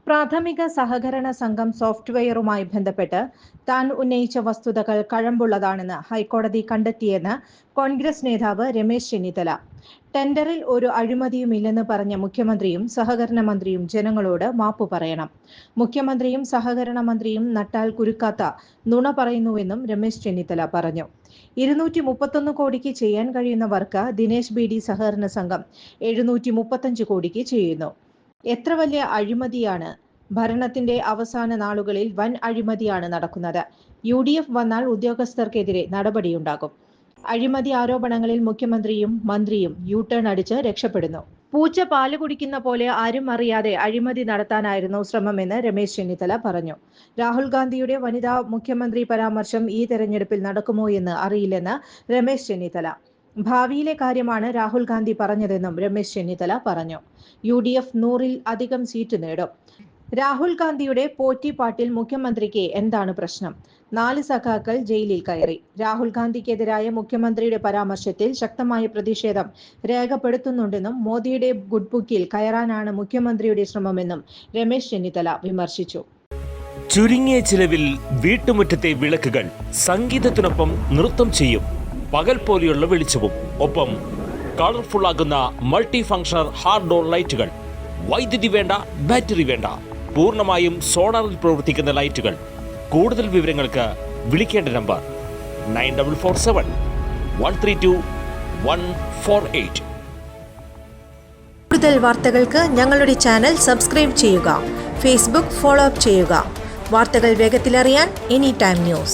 പ്രാഥമിക സഹകരണ സംഘം സോഫ്റ്റ്വെയറുമായി ബന്ധപ്പെട്ട് താൻ ഉന്നയിച്ച വസ്തുതകൾ കഴമ്പുള്ളതാണെന്ന് ഹൈക്കോടതി കണ്ടെത്തിയെന്ന് കോൺഗ്രസ് നേതാവ് രമേശ് ചെന്നിത്തല. ടെൻഡറിൽ ഒരു അഴിമതിയുമില്ലെന്ന് പറഞ്ഞ മുഖ്യമന്ത്രിയും സഹകരണ മന്ത്രിയും ജനങ്ങളോട് മാപ്പു പറയണം. മുഖ്യമന്ത്രിയും സഹകരണ മന്ത്രിയും നട്ടാൽ കുരുക്കാത്ത നുണ പറയുന്നുവെന്നും രമേശ് ചെന്നിത്തല പറഞ്ഞു. 231 കോടിക്ക് ചെയ്യാൻ കഴിയുന്ന വർക്ക് ദിനേശ് ബി ഡി സഹകരണ സംഘം 735 കോടിക്ക് ചെയ്യുന്നു. എത്ര വലിയ അഴിമതിയാണ്! ഭരണത്തിന്റെ അവസാന നാളുകളിൽ വൻ അഴിമതിയാണ് നടക്കുന്നത്. UDF വന്നാൽ ഉദ്യോഗസ്ഥർക്കെതിരെ നടപടിയുണ്ടാകും. അഴിമതി ആരോപണങ്ങളിൽ മുഖ്യമന്ത്രിയും മന്ത്രിയും യു-ടേൺ അടിച്ച് രക്ഷപ്പെടുന്നു. പൂച്ച പാല് കുടിക്കുന്ന പോലെ ആരും അറിയാതെ അഴിമതി നടത്താനായിരുന്നു ശ്രമമെന്ന് രമേശ് ചെന്നിത്തല പറഞ്ഞു. രാഹുൽ ഗാന്ധിയുടെ വനിതാ മുഖ്യമന്ത്രി പരാമർശം ഈ തെരഞ്ഞെടുപ്പിൽ നടക്കുമോ എന്ന് അറിയില്ലെന്ന് രമേശ് ചെന്നിത്തല. ഭാവിയിലെ കാര്യമാണ് രാഹുൽ ഗാന്ധി പറഞ്ഞതെന്നും രമേശ് ചെന്നിത്തല പറഞ്ഞു. UDF 100-ൽ അധികം സീറ്റ് നേടും. രാഹുൽ ഗാന്ധിയുടെ പോറ്റിപ്പാട്ടിൽ മുഖ്യമന്ത്രിക്ക് എന്താണ് പ്രശ്നം? 4 സഖാക്കൾ ജയിലിൽ കയറി. രാഹുൽ ഗാന്ധിക്കെതിരായ മുഖ്യമന്ത്രിയുടെ പരാമർശത്തിൽ ശക്തമായ പ്രതിഷേധം രേഖപ്പെടുത്തുന്നുണ്ടെന്നും മോദിയുടെ ഗുഡ് ബുക്കിൽ കയറാനാണ് മുഖ്യമന്ത്രിയുടെ ശ്രമമെന്നും രമേശ് ചെന്നിത്തല വിമർശിച്ചു. ചുരുങ്ങിയ ചിലവിൽ വീട്ടുമുറ്റത്തെ വിളക്കുകൾ സംഗീതത്തിനൊപ്പം നൃത്തം ചെയ്യും. പകൽ പോലെയുള്ള വെളിച്ചവും ഒപ്പം കളർഫുൾ ആകുന്ന മൾട്ടി ഫംഗ്ഷണൽ ഹാർഡ് ഡോർ ലൈറ്റുകൾ. വൈദ്യുതി വേണ്ട, ബാറ്ററി വേണ്ട, പൂർണ്ണമായും സോളാറിൽ പ്രവർത്തിക്കുന്ന ലൈറ്റുകൾ. കൂടുതൽ വിവരങ്ങൾക്ക് വിളിക്കേണ്ട നമ്പർ 9447132148. കൂടുതൽ വാർത്തകൾക്ക് ഞങ്ങളുടെ ചാനൽ സബ്സ്ക്രൈബ് ചെയ്യുക. ഫേസ്ബുക്ക് ഫോളോ അപ്പ് ചെയ്യുക. വാർത്തകൾ വേഗത്തിലറിയാൻ Anytime News.